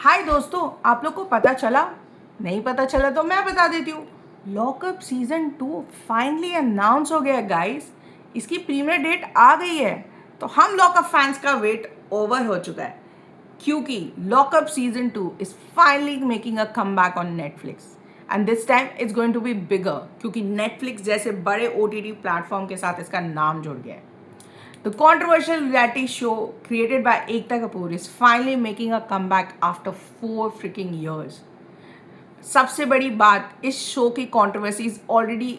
हाय दोस्तों, आप लोग को पता चला? नहीं पता चला तो मैं बता देती हूँ। लॉकअप सीजन 2 फाइनली अनाउंस हो गया गाइस। इसकी प्रीमियर डेट आ गई है। तो हम लॉकअप फैंस का वेट ओवर हो चुका है, क्योंकि Lock Upp season 2 is finally making a comeback on Netflix and this time it's going to be bigger, क्योंकि नेटफ्लिक्स जैसे बड़े OTT प्लेटफॉर्म के साथ इसका नाम जुड़ गया है। The controversial reality show created by Ekta Kapoor is finally making a comeback after 4 freaking years. सबसे बड़ी बात, इस शो की कंट्रोवर्सीज ऑलरेडी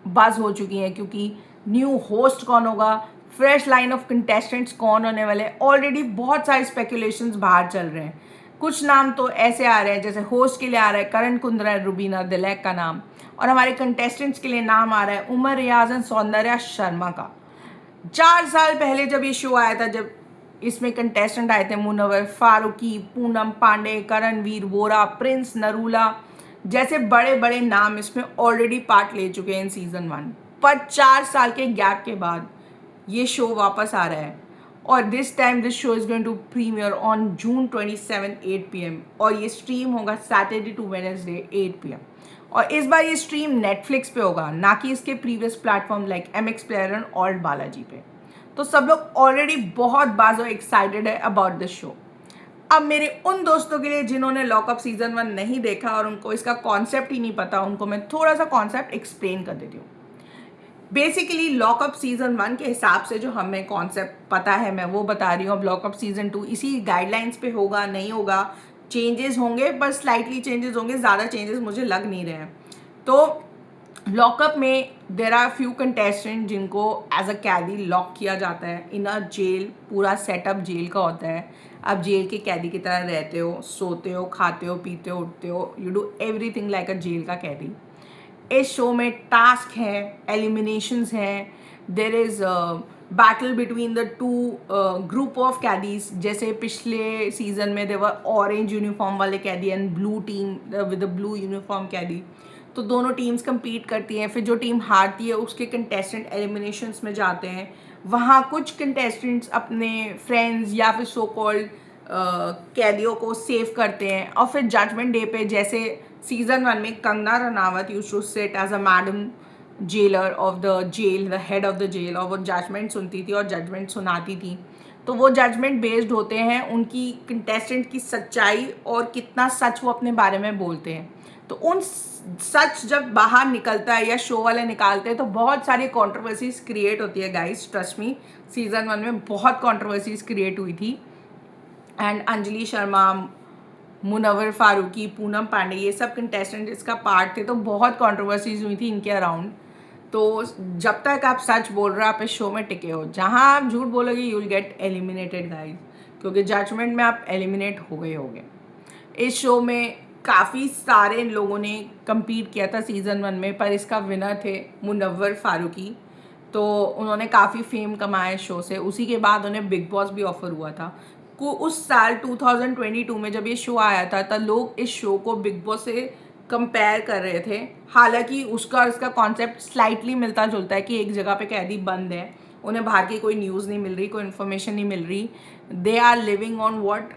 बज हो चुकी हैं, क्योंकि न्यू होस्ट कौन होगा, फ्रेश लाइन ऑफ कंटेस्टेंट्स कौन होने वाले, ऑलरेडी बहुत सारे स्पेकुलेशंस बाहर चल रहे हैं। कुछ नाम तो ऐसे आ रहे हैं, जैसे होस्ट के लिए आ रहा है करण कुंद्रा, रुबीना दिलैक का नाम, और हमारे कंटेस्टेंट्स के लिए नाम आ रहा है उमर रियाज एंड सौंदर्या शर्मा का। 4 साल पहले जब ये शो आया था, जब इसमें कंटेस्टेंट आए थे मुनव्वर फारूकी, पूनम पांडे, करणवीर वोरा, प्रिंस नरूला जैसे बड़े बड़े नाम इसमें ऑलरेडी पार्ट ले चुके हैं इन सीजन 1। पर 4 साल के गैप के बाद ये शो वापस आ रहा है, और this time this show is going to premiere on June 27 8 PM, और ये स्ट्रीम होगा सैटरडे टू वेडनेसडे 8 PM। और इस बार ये स्ट्रीम नेटफ्लिक्स पे होगा, ना कि इसके previous platform like MX player and alt Balaji पे। तो सब लोग ऑलरेडी बहुत बाजो एक्साइटेड है अबाउट दिस शो। अब मेरे उन दोस्तों के लिए जिन्होंने लॉकअप सीजन 1 नहीं देखा और उनको इसका कॉन्सेप्ट ही नहीं पता, उनको मैं थोड़ा सा कॉन्सेप्ट एक्सप्लेन कर देती हूँ। बेसिकली लॉकअप सीजन 1 के हिसाब से जो हमें कॉन्सेप्ट पता है मैं वो बता रही हूँ। अब लॉकअप सीजन 2 इसी गाइडलाइंस पे होगा, नहीं होगा, चेंजेस होंगे, पर स्लाइटली चेंजेस होंगे, ज़्यादा चेंजेस मुझे लग नहीं रहे हैं। तो लॉकअप में देर आर फ्यू कंटेस्टेंट जिनको एज अ कैदी लॉक किया जाता है इन अ जेल। पूरा सेटअप जेल का होता है। आप जेल के कैदी की तरह रहते हो, सोते हो, खाते हो, पीते हो, उठते हो, you do everything like a jail का कैदी। इस शो में टास्क है, एलिमिनेशंस हैं, there is battle between the two group of कैदीज। जैसे पिछले सीजन में देवर ऑरेंज यूनिफॉर्म वाले कैदी and blue team with the blue uniform कैदी। तो दोनों टीम्स compete करती हैं, फिर जो टीम हारती है उसके कंटेस्टेंट एलिमिनेशंस में जाते हैं। वहाँ कुछ कंटेस्टेंट्स अपने फ्रेंड्स या फिर सो कॉल्ड कैदियों को सेव करते हैं, और फिर जजमेंट डे पे जैसे सीजन 1 में Kangana Ranaut used to sit as a madam jailer of the jail, the head of the jail, और वो जजमेंट सुनती थी और जजमेंट सुनाती थी। तो वो जजमेंट बेस्ड होते हैं उनकी कंटेस्टेंट की सच्चाई और कितना सच वो अपने बारे में बोलते हैं। तो उन सच जब बाहर निकलता है या शो वाले निकालते हैं तो बहुत सारी कंट्रोवर्सीज क्रिएट होती है गाइस, ट्रस्ट मी। सीजन 1 में बहुत कंट्रोवर्सीज क्रिएट हुई थी, एंड अंजलि शर्मा, मुनव्वर फारूकी, पूनम पांडे, ये सब कंटेस्टेंट इसका पार्ट थे। तो बहुत कंट्रोवर्सीज हुई थी इनके अराउंड। तो जब तक आप सच बोल रहे हो आप इस शो में टिके हो, जहाँ आप झूठ बोलोगे you will get eliminated guys, क्योंकि जजमेंट में आप एलिमिनेट हो गए होगे। इस शो में काफ़ी सारे लोगों ने compete किया था सीज़न 1 में, पर इसका विनर थे मुनव्वर फारूकी। तो उन्होंने काफ़ी फेम कमाया इस शो से। उसी के बाद उन्हें बिग बॉस भी ऑफर हुआ था। उस साल 2022 में जब ये शो आया था तब लोग इस शो को बिग बॉस से कंपेयर कर रहे थे। हालांकि उसका और इसका कॉन्सेप्ट स्लाइटली मिलता जुलता है कि एक जगह पे कैदी बंद है, उन्हें बाहर की कोई न्यूज़ नहीं मिल रही, कोई इन्फॉर्मेशन नहीं मिल रही, they are living on what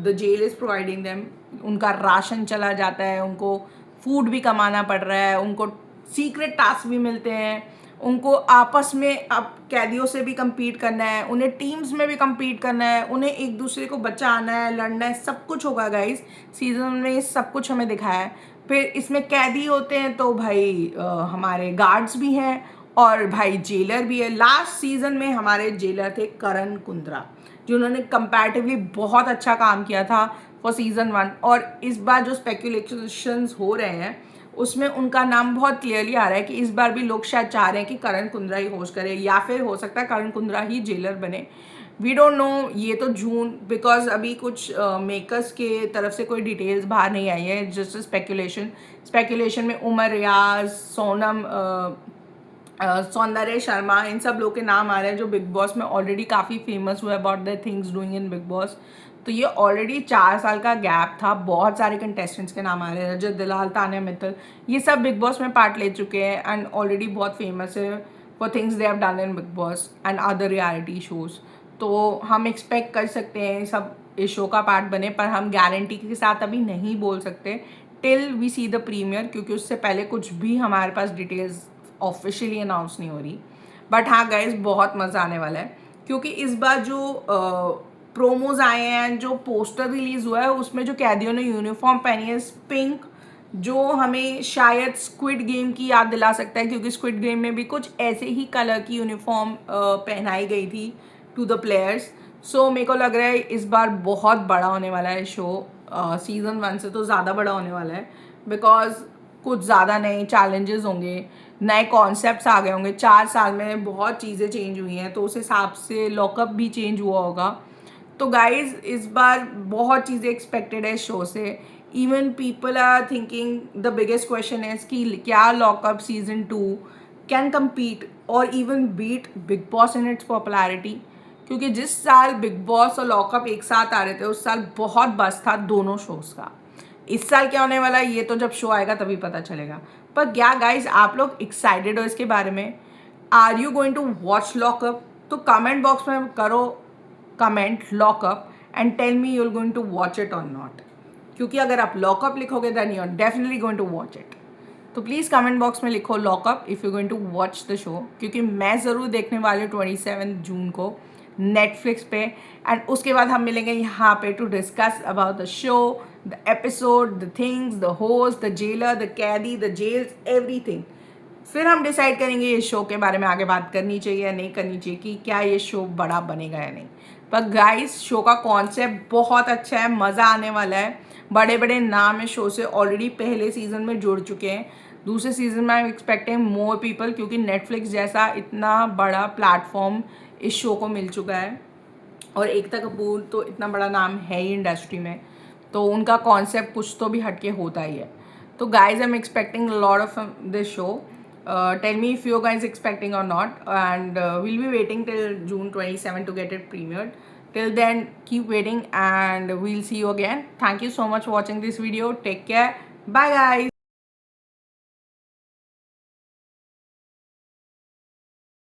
the jail is providing them. उनका राशन चला जाता है, उनको फूड भी कमाना पड़ रहा है, उनको सीक्रेट टास्क भी मिलते हैं, उनको आपस में अब कैदियों से भी compete करना है, उन्हें टीम्स में भी compete करना है, उन्हें एक दूसरे को बचाना है, लड़ना है, सब कुछ होगा गाइस। सीजन में ये सब कुछ हमें दिखाया है। फिर इसमें कैदी होते हैं तो भाई हमारे गार्ड्स भी हैं और भाई जेलर भी है। लास्ट सीजन में हमारे जेलर थे करण कुंद्रा, जिन्होंने कंपैरेटिवली बहुत अच्छा काम किया था फॉर सीजन 1। और इस बार जो स्पेकुलेशंस हो रहे हैं उसमें उनका नाम बहुत क्लियरली आ रहा है कि इस बार भी लोग शायद चाह रहे हैं कि करण कुंद्रा ही होस्ट करे, या फिर हो सकता है करण कुंद्रा ही जेलर बने। वी डोंट नो, ये तो जून, बिकॉज अभी कुछ मेकर्स के तरफ से कोई डिटेल्स बाहर नहीं आई है, जस्ट स्पेकुलेशन में उमर रियाज, सौंदर्य शर्मा, इन सब लोग के नाम आ रहे हैं जो बिग बॉस में ऑलरेडी काफ़ी फेमस हुए about the things doing in big boss. तो ये ऑलरेडी 4 साल का गैप था, बहुत सारे कंटेस्टेंट्स के नाम आ रहे हैं, रजत दिलाल, तान्या मित्तल, ये सब बिग बॉस में पार्ट ले चुके हैं एंड ऑलरेडी बहुत फेमस है for things they have done in big boss and other reality shows. तो हम एक्सपेक्ट कर सकते हैं सब इस शो का पार्ट बने, पर हम गारंटी के साथ अभी नहीं बोल सकते till we see the premiere, क्योंकि उससे पहले कुछ भी हमारे पास डिटेल्स ऑफिशियली अनाउंस नहीं हो रही। बट हाँ गाइज, बहुत मज़ा आने वाला है, क्योंकि इस बार जो प्रोमोज आए हैं, जो पोस्टर रिलीज हुआ है, उसमें जो कैदियों ने यूनिफॉर्म पहनी है पिंक, जो हमें शायद स्क्विड गेम की याद दिला सकता है, क्योंकि स्क्विड गेम में भी कुछ ऐसे ही कलर की यूनिफॉर्म पहनाई गई थी टू द प्लेयर्स। सो मेरे को लग रहा है इस बार बहुत बड़ा होने वाला है शो, सीज़न 1 से तो ज़्यादा बड़ा होने वाला है, बिकॉज कुछ ज़्यादा नए चैलेंजेस होंगे, नए कॉन्सेप्ट्स आ गए होंगे। 4 साल में बहुत चीज़ें चेंज हुई हैं, तो उस हिसाब से लॉकअप भी चेंज हुआ होगा। तो गाइज इस बार बहुत चीज़ें एक्सपेक्टेड है शो से। Even people are thinking, the biggest question है कि क्या लॉकअप सीजन 2 कैन कम्पीट और even beat Bigg Boss in its popularity, क्योंकि जिस साल बिग बॉस और लॉकअप एक साथ आ रहे थे, उस साल बहुत बस था दोनों शोज का। इस साल क्या होने वाला है ये तो जब शो आएगा तभी पता चलेगा। पर क्या गाइज आप लोग एक्साइटेड हो इसके बारे में? Are you going to watch Lock Upp? तो कमेंट बॉक्स में करो comment Lock Upp and tell me you are going to watch it और नॉट, क्योंकि अगर आप लॉकअप लिखोगे then you are definitely going to watch it. तो प्लीज़ कमेंट बॉक्स में लिखो Lock Upp if you going to watch the show, क्योंकि मैं ज़रूर देखने वाली हूँ 27 जून को नेटफ्लिक्स पे। एंड उसके बाद हम मिलेंगे यहाँ पे to discuss about the show, the episode, the things, the host, the jailer, the कैदी, द जेल्स, एवरीथिंग। फिर हम डिसाइड करेंगे इस शो के बारे में आगे बात करनी चाहिए या नहीं करनी चाहिए, कि क्या ये शो बड़ा बनेगा या नहीं। पर गाइस शो का कॉन्सेप्ट बहुत अच्छा है, मज़ा आने वाला है। बड़े बड़े नाम है शो से ऑलरेडी पहले सीजन में जुड़ चुके हैं। दूसरे सीजन में I am expecting more people, क्योंकि नेटफ्लिक्स जैसा इतना बड़ा प्लेटफॉर्म इस शो को मिल चुका है, और एकता कपूर तो इतना बड़ा नाम है ही इंडस्ट्री में, तो उनका कॉन्सेप्ट कुछ तो भी हटके होता ही है। तो guys I am expecting lot of this show. Tell me if you guys expecting or not, and we'll be waiting till June 27 to get it premiered. Till then, keep waiting and we'll see you again. Thank you so much for watching this video. Take care. Bye guys.